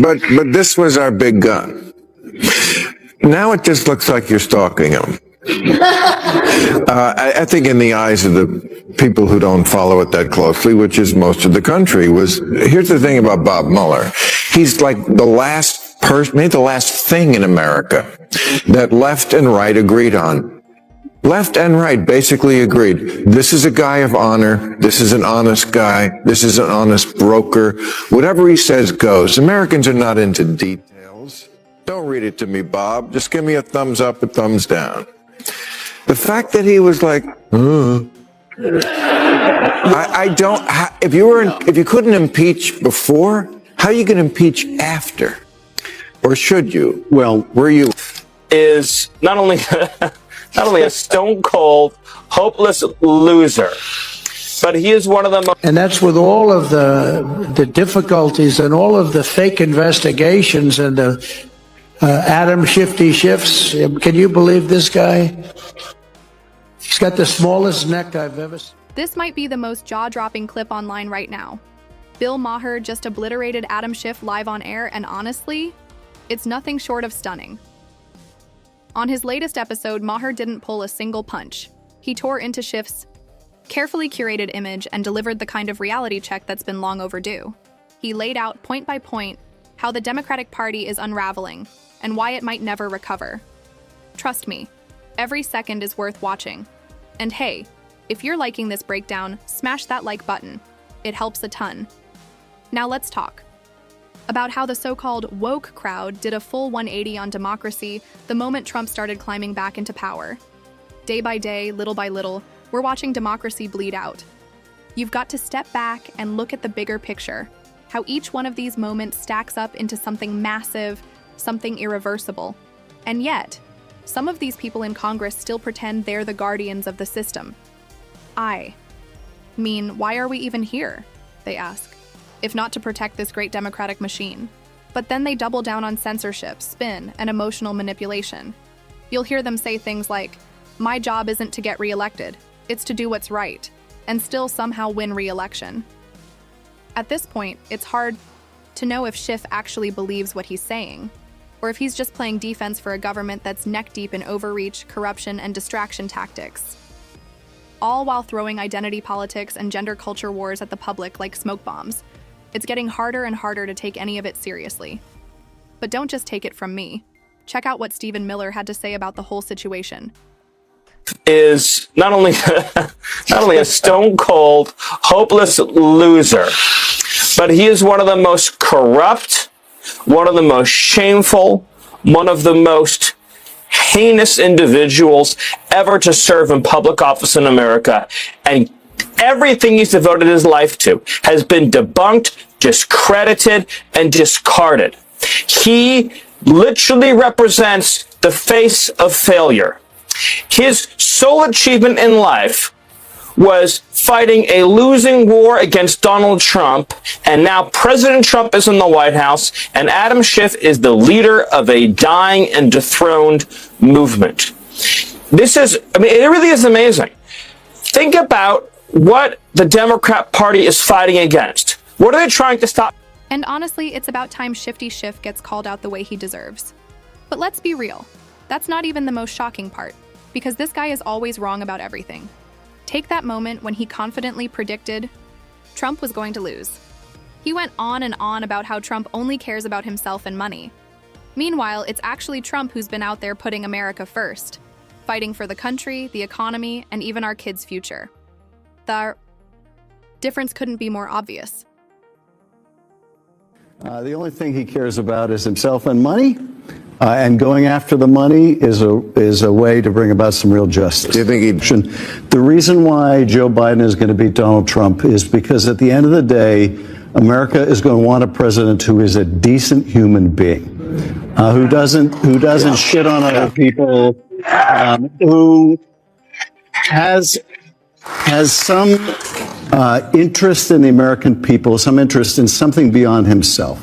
but this was our big gun. Now it just looks like you're stalking him. I think in the eyes of the people who don't follow it that closely, which is most of the country, here's the thing about Bob Mueller. He's like the last person, maybe the last thing in America that left and right agreed on. Left and right basically agreed. This is a guy of honor. This is an honest guy. This is an honest broker. Whatever he says goes. Americans are not into details. Don't read it to me, Bob. Just give me a thumbs up, a thumbs down. The fact that he was like, if you couldn't impeach before, how are you going to impeach after? Or should you? Well, were you? Is not only a stone cold, hopeless loser, but he is one of the most. And that's with all of the difficulties and all of the fake investigations and the Adam Shifty Schiffs. Can you believe this guy? He's got the smallest neck I've ever seen. This might be the most jaw-dropping clip online right now. Bill Maher just obliterated Adam Schiff live on air, and honestly, it's nothing short of stunning. On his latest episode, Maher didn't pull a single punch. He tore into Schiff's carefully curated image and delivered the kind of reality check that's been long overdue. He laid out point by point how the Democratic Party is unraveling and why it might never recover. Trust me, every second is worth watching. And hey, if you're liking this breakdown, smash that like button. It helps a ton. Now let's talk about how the so-called woke crowd did a full 180 on democracy the moment Trump started climbing back into power. Day by day, little by little, we're watching democracy bleed out. You've got to step back and look at the bigger picture, how each one of these moments stacks up into something massive, something irreversible. And yet, some of these people in Congress still pretend they're the guardians of the system. I mean, why are we even here? They ask, if not to protect this great democratic machine. But then they double down on censorship, spin, and emotional manipulation. You'll hear them say things like, my job isn't to get reelected, it's to do what's right, and still somehow win re-election. At this point, it's hard to know if Schiff actually believes what he's saying, or if he's just playing defense for a government that's neck-deep in overreach, corruption, and distraction tactics. All while throwing identity politics and gender culture wars at the public like smoke bombs. It's getting harder and harder to take any of it seriously. But don't just take it from me. Check out what Stephen Miller had to say about the whole situation. Is not only a stone cold, hopeless loser, but he is one of the most corrupt, one of the most shameful, one of the most heinous individuals ever to serve in public office in America. And everything he's devoted his life to has been debunked, discredited, and discarded. He literally represents the face of failure. His sole achievement in life was fighting a losing war against Donald Trump, and now President Trump is in the White House, and Adam Schiff is the leader of a dying and dethroned movement. It really is amazing. Think about what the Democrat Party is fighting against. What are they trying to stop? And honestly, it's about time Shifty Schiff gets called out the way he deserves. But let's be real. That's not even the most shocking part, because this guy is always wrong about everything. Take that moment when he confidently predicted Trump was going to lose. He went on and on about how Trump only cares about himself and money. Meanwhile, it's actually Trump who's been out there putting America first, fighting for the country, the economy, and even our kids' future. The difference couldn't be more obvious. The only thing he cares about is himself and money, and going after the money is a way to bring about some real justice. Do you think The reason why Joe Biden is going to beat Donald Trump is because at the end of the day, America is going to want a president who is a decent human being, who doesn't shit on other people, who has some interest in the American people, some interest in something beyond himself.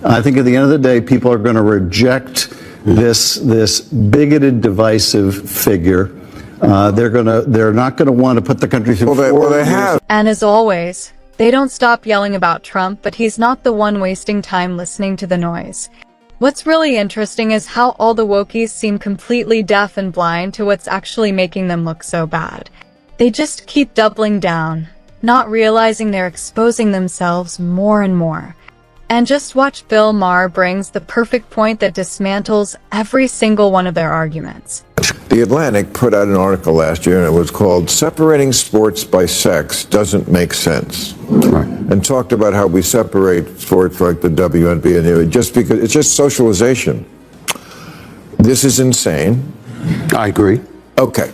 I think at the end of the day, people are going to reject this bigoted, divisive figure. They're not going to want to put the country through. Well, they have. And as always, They don't stop yelling about Trump, but he's not the one wasting time listening to the noise. What's really interesting is how all the wokies seem completely deaf and blind to what's actually making them look so bad. They just keep doubling down, not realizing they're exposing themselves more and more. And just watch Bill Maher brings the perfect point that dismantles every single one of their arguments. The Atlantic put out an article last year, and it was called "Separating Sports by Sex Doesn't Make Sense." Right. And talked about how we separate sports like the WNBA just because it's just socialization. This is insane. I agree. Okay.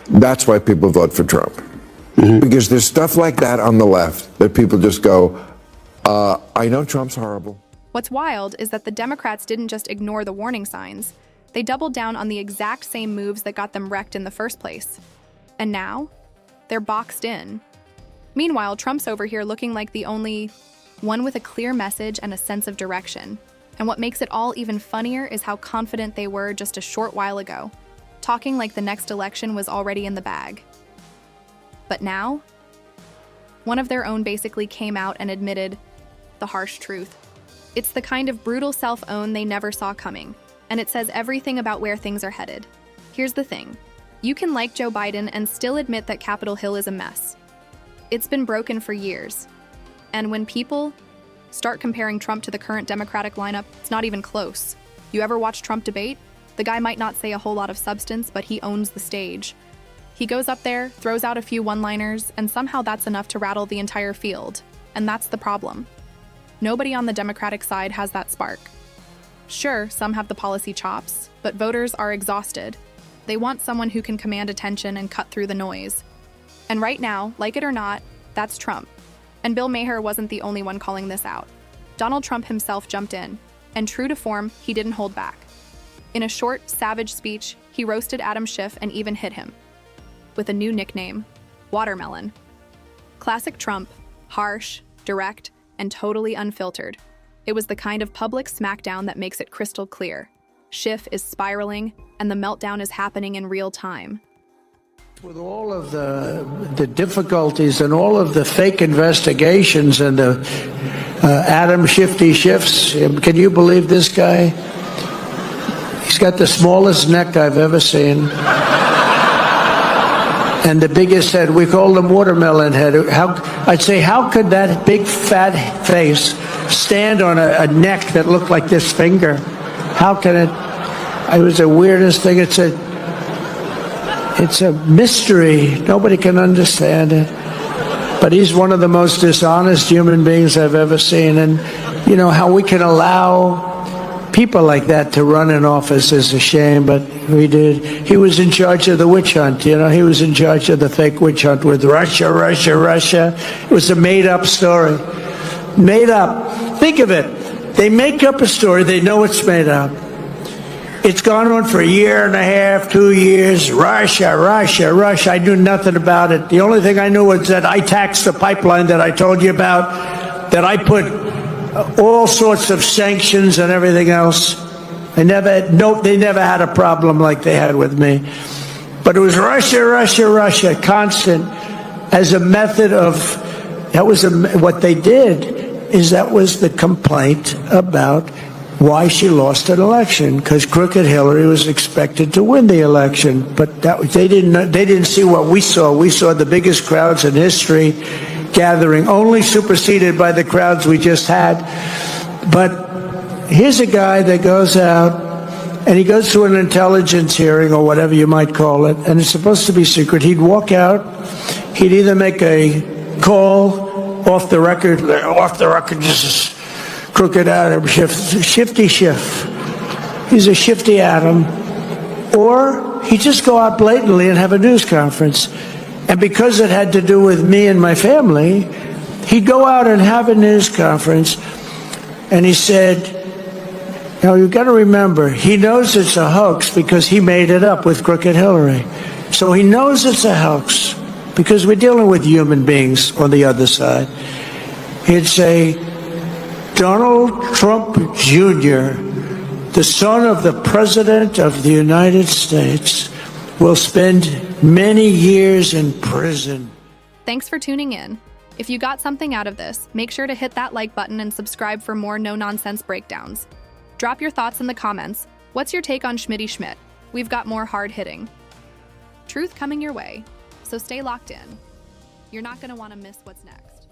That's why people vote for Trump. Because there's stuff like that on the left that people just go, I know Trump's horrible. What's wild is that the Democrats didn't just ignore the warning signs. They doubled down on the exact same moves that got them wrecked in the first place. And now, they're boxed in. Meanwhile, Trump's over here looking like the only one with a clear message and a sense of direction. And what makes it all even funnier is how confident they were just a short while ago, talking like the next election was already in the bag. But now, one of their own basically came out and admitted the harsh truth. It's the kind of brutal self-own they never saw coming, and it says everything about where things are headed. Here's the thing. You can like Joe Biden and still admit that Capitol Hill is a mess. It's been broken for years. And when people start comparing Trump to the current Democratic lineup, it's not even close. You ever watch Trump debate? The guy might not say a whole lot of substance, but he owns the stage. He goes up there, throws out a few one-liners, and somehow that's enough to rattle the entire field. And that's the problem. Nobody on the Democratic side has that spark. Sure, some have the policy chops, but voters are exhausted. They want someone who can command attention and cut through the noise. And right now, like it or not, that's Trump. And Bill Maher wasn't the only one calling this out. Donald Trump himself jumped in, and true to form, he didn't hold back. In a short, savage speech, he roasted Adam Schiff and even hit him. With a new nickname, Watermelon. Classic Trump, harsh, direct, and totally unfiltered. It was the kind of public smackdown that makes it crystal clear. Schiff is spiraling, and the meltdown is happening in real time. With all of the difficulties and all of the fake investigations and the Adam Shifty Schiffs, can you believe this guy? He's got the smallest neck I've ever seen. And the biggest head. We called him Watermelon Head. I'd say, how could that big fat face stand on a neck that looked like this finger? How can it? It was the weirdest thing. It's a mystery. Nobody can understand it. But he's one of the most dishonest human beings I've ever seen. And you know how we can allow people like that to run in office is a shame, but we did. He was in charge of the witch hunt, you know. He was in charge of the fake witch hunt with Russia. It was a made-up story. Made up. Think of it. They make up a story. They know it's made up. It's gone on for a year and a half, 2 years. Russia. I knew nothing about it. The only thing I knew was that I taxed the pipeline that I told you about, that I put all sorts of sanctions and everything else. They never had a problem like they had with me. But it was Russia, constant, as a method of, what they did is that was the complaint about why she lost an election, because crooked Hillary was expected to win the election. But they didn't see what we saw. We saw the biggest crowds in history gathering, only superseded by the crowds we just had. But here's a guy that goes out and he goes to an intelligence hearing or whatever you might call it, and it's supposed to be secret. He'd walk out, he'd either make a call off the record, just crooked Adam Schiff, Shifty Schiff. He's a shifty Adam. Or he'd just go out blatantly and have a news conference. And because it had to do with me and my family, he'd go out and have a news conference, and he said, now you've got to remember, he knows it's a hoax because he made it up with crooked Hillary. So he knows it's a hoax because we're dealing with human beings on the other side. He'd say, Donald Trump Jr., the son of the President of the United States, will spend many years in prison. Thanks for tuning in. If you got something out of this, make sure to hit that like button and subscribe for more no-nonsense breakdowns. Drop your thoughts in the comments. What's your take on Schmitty Schmidt? We've got more hard-hitting truth coming your way, so stay locked in. You're not going to want to miss what's next.